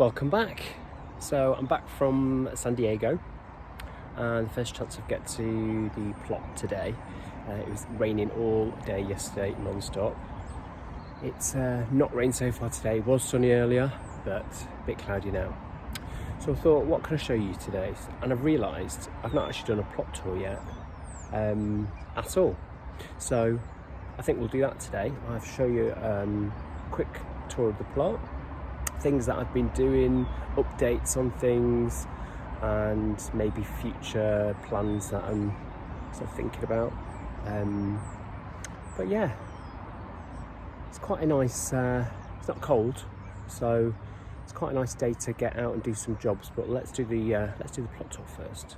Welcome back. So I'm back from San Diego and the first chance I get to the plot today. It was raining all day yesterday non-stop. It's not rained so far today. It was sunny earlier but a bit cloudy now. So I thought, what can I show you today? And I've realised I've not actually done a plot tour yet at all. So I think we'll do that today. I'll show you a quick tour of the plot, things that I've been doing, updates on things, and maybe future plans that I'm sort of thinking about. But yeah, it's quite a nice, it's not cold, so it's quite a nice day to get out and do some jobs. But let's do the plot tour first.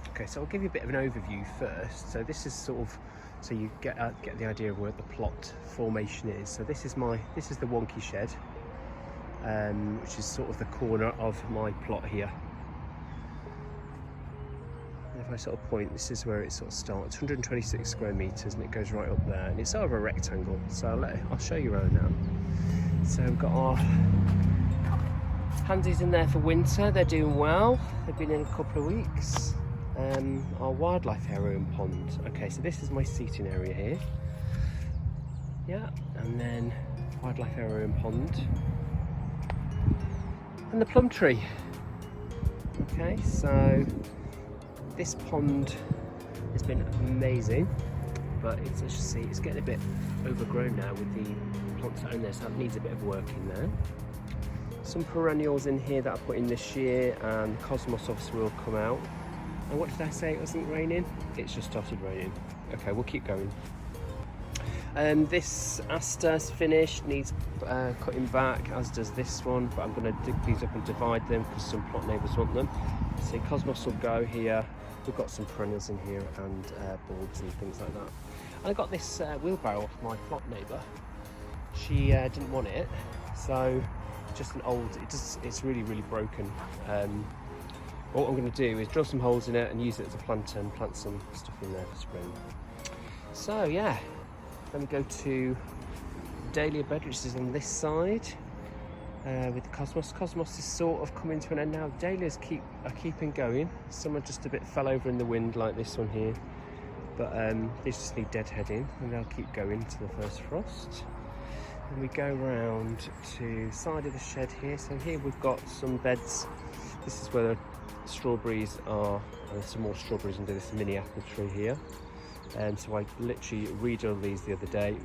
Okay, so I'll give you a bit of an overview first. So this is sort of, so you get the idea of where the plot formation is. So this is the wonky shed, which is sort of the corner of my plot here. And if I sort of point, this is where it sort of starts. 126 square meters, and it goes right up there, and it's sort of a rectangle. So I'll show you around now. So we've got our pansies in there for winter. They're doing well. They've been in a couple of weeks. Our wildlife area and pond. Okay, so this is my seating area here. Yeah, and then wildlife area and pond. And the plum tree. Okay, so this pond has been amazing, but it's, as you see, it's getting a bit overgrown now with the plants that are in there, so it needs a bit of work in there. Some perennials in here that I put in this year, and cosmos obviously will come out. And what did I say? It wasn't raining? It's just started raining. Okay, we'll keep going. This aster's finished, needs cutting back, as does this one, but I'm going to dig these up and divide them because some plot neighbours want them. So cosmos will go here. We've got some perennials in here and bulbs and things like that. And I got this wheelbarrow off my plot neighbour. She didn't want it, so just an old, it's really broken. What I'm going to do is drill some holes in it and use it as a planter and plant some stuff in there for spring. So yeah, then we go to dahlia bed, which is on this side with the cosmos. Cosmos is sort of coming to an end now. Dahlias are keeping going. Some are just a bit fell over in the wind, like this one here, but they just need deadheading, and they'll keep going to the first frost. And we go round to the side of the shed here. So here we've got some beds. This is where the strawberries are. There's some more strawberries under this mini apple tree here. So I literally redrilled these the other day,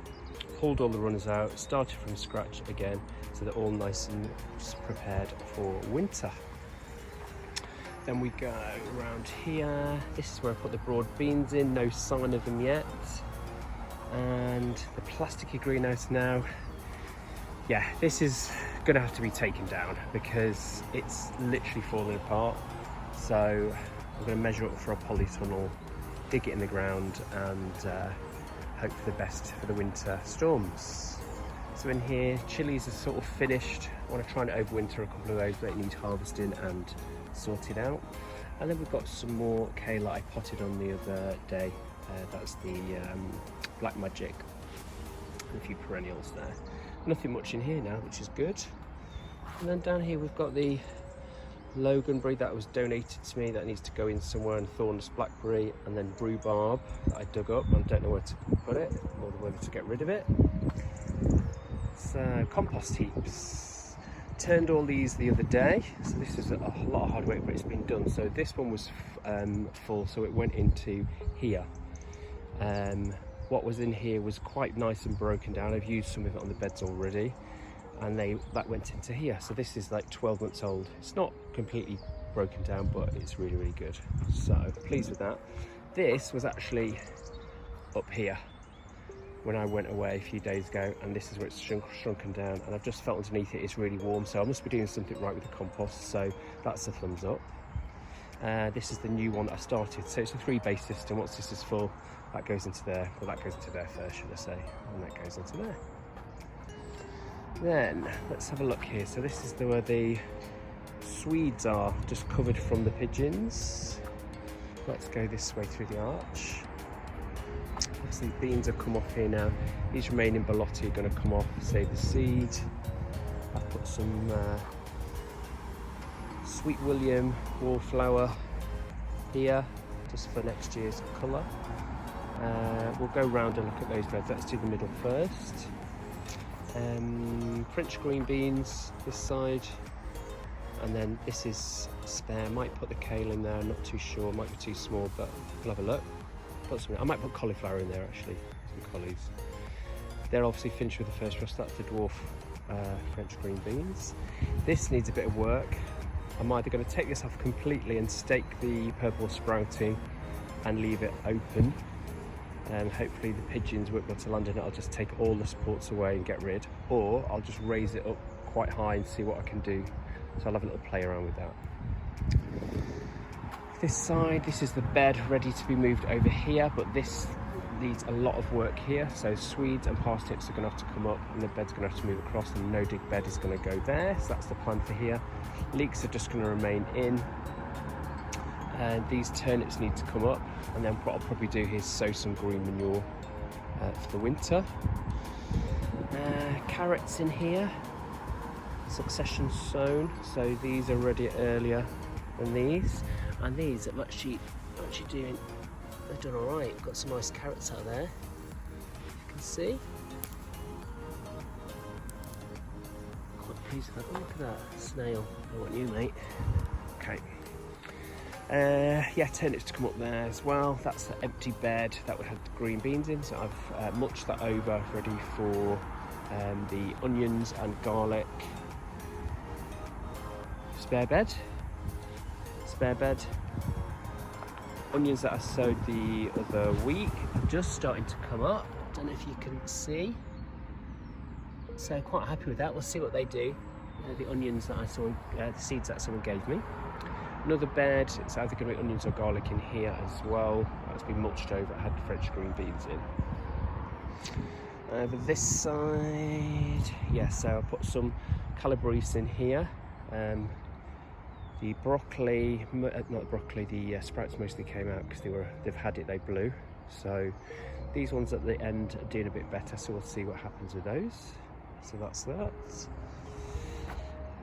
pulled all the runners out, started from scratch again, so they're all nice and prepared for winter. Then we go around here. This is where I put the broad beans in, no sign of them yet. And the plasticky greenhouse now. Yeah, this is going to have to be taken down because it's literally falling apart. So I'm going to measure up for a polytunnel, dig it in the ground, and hope for the best for the winter storms. So in here, chilies are sort of finished. I want to try and overwinter a couple of those, but it needs harvesting and sorted out. And then we've got some more kale I potted on the other day. That's the black magic, and a few perennials there. Nothing much in here now, which is good. And then down here we've got the loganberry that was donated to me that needs to go in somewhere, and thornless blackberry, and then rhubarb that I dug up and don't know where to put it or whether to get rid of it. So compost heaps. Turned all these the other day, so this is a lot of hard work, but it's been done. So this one was full, so it went into here. What was in here was quite nice and broken down. I've used some of it on the beds already, and that went into here. So this is like 12 months old. It's not completely broken down, but it's really good. So pleased with that. This was actually up here when I went away a few days ago, and this is where it's shrunken down, and I've just felt underneath it it's really warm, so I must be doing something right with the compost, so that's a thumbs up. This is the new one that I started, so it's a 3-base system. Once this is full, that goes into there, well, that goes into there first, should I say, and that goes into there. Then let's have a look here. So this is where the Swedes are, just covered from the pigeons. Let's go this way through the arch. Obviously beans have come off here now. These remaining ballotti are going to come off, save the seed. I've put some Sweet William wallflower here, just for next year's colour. We'll go round and look at those beds. Let's do the middle first. French green beans this side, and then this is spare. Might put the kale in there, not too sure, might be too small, but we'll have a look. I might put cauliflower in there actually, some collies. They're obviously finished with the first row, so that's the dwarf French green beans. This needs a bit of work. I'm either going to take this off completely and stake the purple sprouting and leave it open, and hopefully the pigeons won't be able to land in it. I'll just take all the supports away and get rid, or I'll just raise it up quite high and see what I can do. So I'll have a little play around with that. This side, this is the bed ready to be moved over here, but this needs a lot of work here. So Swedes and parsnips are going to have to come up, and the bed's going to have to move across, and the no-dig bed is going to go there. So that's the plan for here. Leeks are just going to remain in. And these turnips need to come up, and then what I'll probably do is sow some green manure for the winter. Carrots in here, succession sown, so these are ready earlier than these, and these are actually doing, they've done all right. Got some nice carrots out there, you can see. Quite pleased with that. Oh, look at that snail. I want you, mate. Okay. Yeah, turnips to come up there as well. That's the empty bed that would have the green beans in, so I've mulched that over, ready for the onions and garlic. Spare bed. Onions that I sowed the other week are just starting to come up. Don't know if you can see. So quite happy with that. We'll see what they do. The onions that I saw, the seeds that someone gave me. Another bed, it's either going to be onions or garlic in here as well. That's been mulched over, it had the French green beans in. Over this side, yeah, so I put some calabrese in here. The broccoli, not broccoli, the sprouts mostly came out because they've had it, they blew. So these ones at the end are doing a bit better, so we'll see what happens with those. So that's that.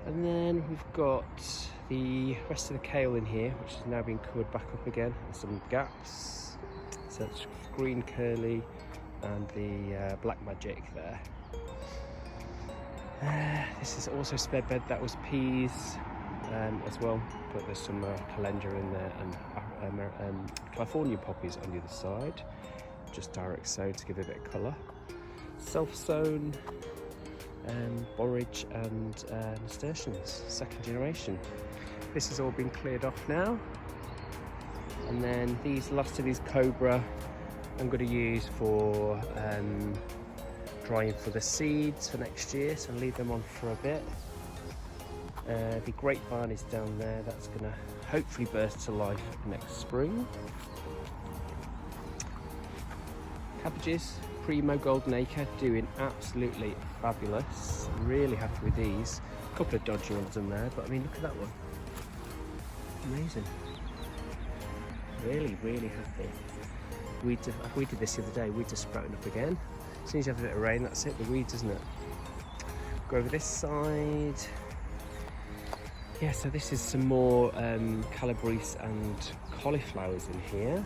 And then we've got the rest of the kale in here, which has now been covered back up again, and some gaps. So it's green curly and the black magic there. This is also spare bed, that was peas as well, but there's some calendula in there, and California poppies on the other side, just direct sown to give it a bit of colour. Self-sown borage and nasturtiums, second generation. This has all been cleared off now, and then these last of these cobra I'm going to use for drying for the seeds for next year, so I'll leave them on for a bit. The grapevine is down there, that's going to hopefully burst to life next spring. Cabbages, Primo Golden Acre, doing absolutely fabulous. I'm really happy with these. A couple of dodgy ones in there, but I mean, look at that one. Amazing. Really, really happy. We did this the other day, weeds are sprouting up again. As soon as you have a bit of rain, that's it, the weeds, isn't it? Go over this side. Yeah, so this is some more calabrese and cauliflowers in here.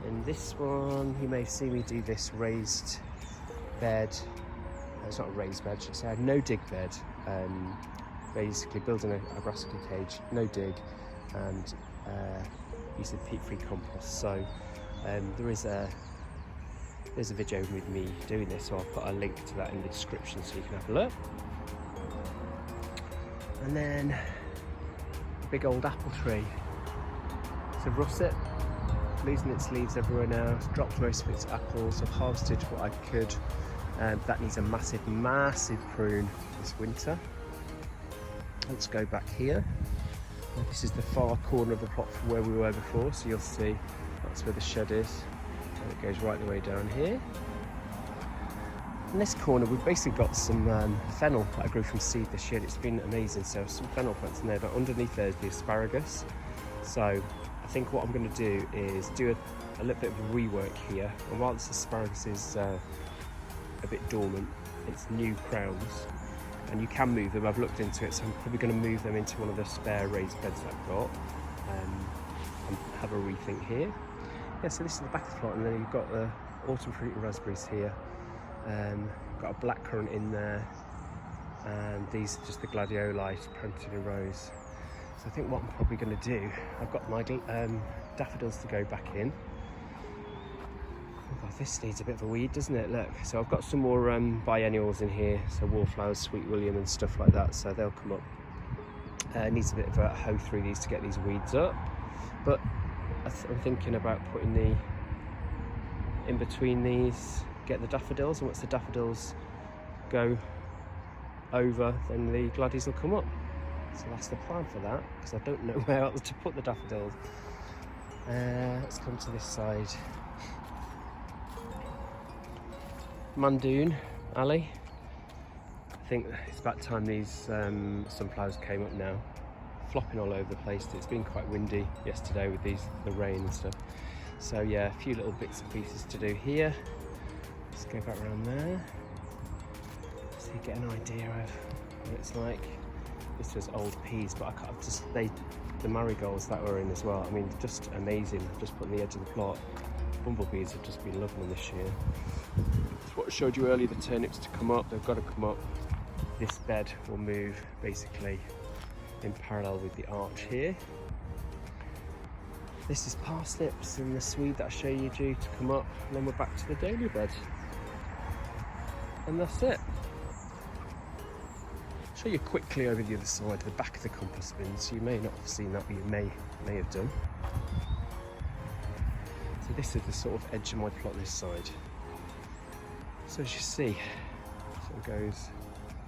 And this one, you may see me do this raised bed. It's not a raised bed, it's a no-dig bed. Basically building a brassica cage, no dig, and using peat-free compost. So there's a video with me doing this, so I'll put a link to that in the description so you can have a look. And then a big old apple tree. It's a russet, losing its leaves everywhere now. It's dropped most of its apples. I've harvested what I could. That needs a massive prune this winter. Let's go back here. This is the far corner of the plot from where we were before, so you'll see that's where the shed is. And it goes right the way down here. In this corner we've basically got some fennel that I grew from seed this year. It's been amazing, so some fennel plants in there, but underneath there's the asparagus. So I think what I'm going to do is do a little bit of a rework here, and while this asparagus is a bit dormant, it's new crowns, and you can move them. I've looked into it, so I'm probably going to move them into one of the spare raised beds that I've got and have a rethink here. Yeah, so this is the back of the plot, and then you've got the autumn fruiting raspberries here. Got a blackcurrant in there, and these are just the gladioli planted in rows. So I think what I'm probably going to do, I've got my daffodils to go back in. Oh God, this needs a bit of a weed, doesn't it? Look, so I've got some more biennials in here, so wallflowers, sweet william and stuff like that, so they'll come up. Needs a bit of a hoe through these to get these weeds up, but I'm thinking about putting the in between these, get the daffodils, and once the daffodils go over, then the gladies will come up. So that's the plan for that, because I don't know where else to put the daffodils. Let's come to this side. Mandoon Alley. I think it's about time these sunflowers came up now. Flopping all over the place. It's been quite windy yesterday with the rain and stuff. So yeah, a few little bits and pieces to do here. Let's go back around there so you get an idea of what it's like. This was old peas, but I can't just the marigolds that were in as well. I mean, just amazing. I've just put on the edge of the plot. Bumblebees have just been loving them this year. That's what I showed you earlier, the turnips to come up. They've got to come up. This bed will move basically in parallel with the arch here. This is parsnips and the swede that I showed you due to come up, and then we're back to the daily bed. And that's it. I'll show you quickly over the other side, the back of the compost bins. You may not have seen that, but you may have done. So this is the sort of edge of my plot this side. So as you see, it sort of goes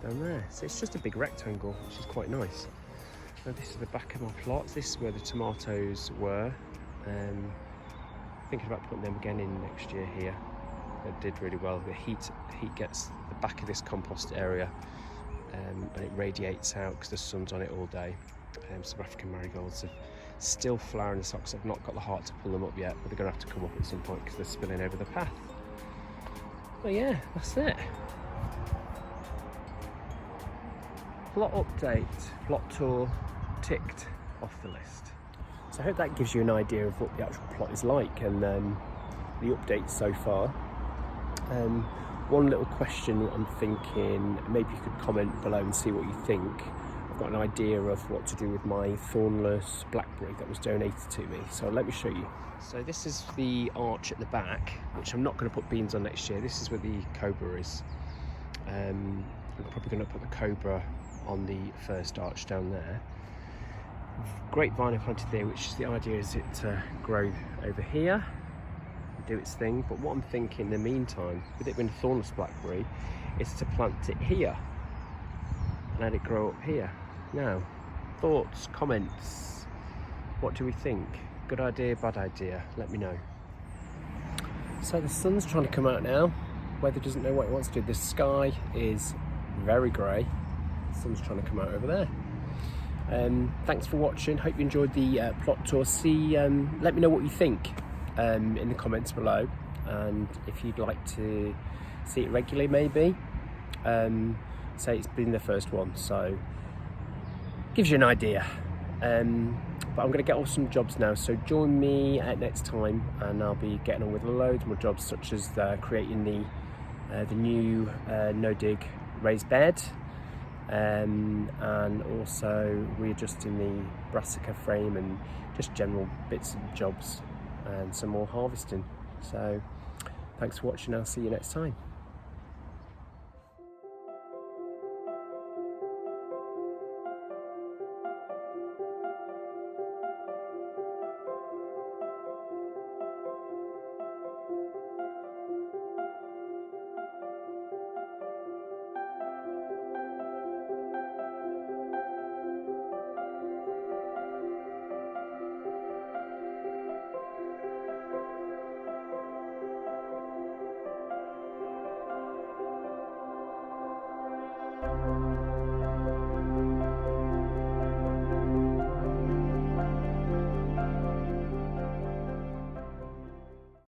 down there. So it's just a big rectangle, which is quite nice. Now this is the back of my plot. This is where the tomatoes were. Thinking about putting them again in next year here. It did really well. The heat gets the back of this compost area, and it radiates out because the sun's on it all day. Some African marigolds are still flowering the socks. I've not got the heart to pull them up yet, but they're going to have to come up at some point because they're spilling over the path. But yeah, that's it. Plot update, plot tour ticked off the list. So I hope that gives you an idea of what the actual plot is like and the updates so far. One little question I'm thinking, maybe you could comment below and see what you think. I've got an idea of what to do with my thornless blackberry that was donated to me, so let me show you. So this is the arch at the back, which I'm not going to put beans on next year. This is where the cobra is. I'm probably going to put the cobra on the first arch down there. Grapevine I planted there, which is the idea is it to grow over here, do its thing. But what I'm thinking in the meantime, with it being a thornless blackberry, is to plant it here and let it grow up here. Now, thoughts, comments, what do we think? Good idea, bad idea? Let me know. So the sun's trying to come out now. Weather doesn't know what it wants to do. The sky is very grey. The sun's trying to come out over there. Thanks for watching. Hope you enjoyed the plot tour. Let me know what you think in the comments below, and if you'd like to see it regularly, maybe. Say it's been the first one, so gives you an idea. But I'm going to get off some jobs now, so join me next time, and I'll be getting on with loads more jobs, such as creating the new no-dig raised bed. And also readjusting the brassica frame and just general bits and jobs, and some more harvesting. So thanks for watching. I'll see you next time.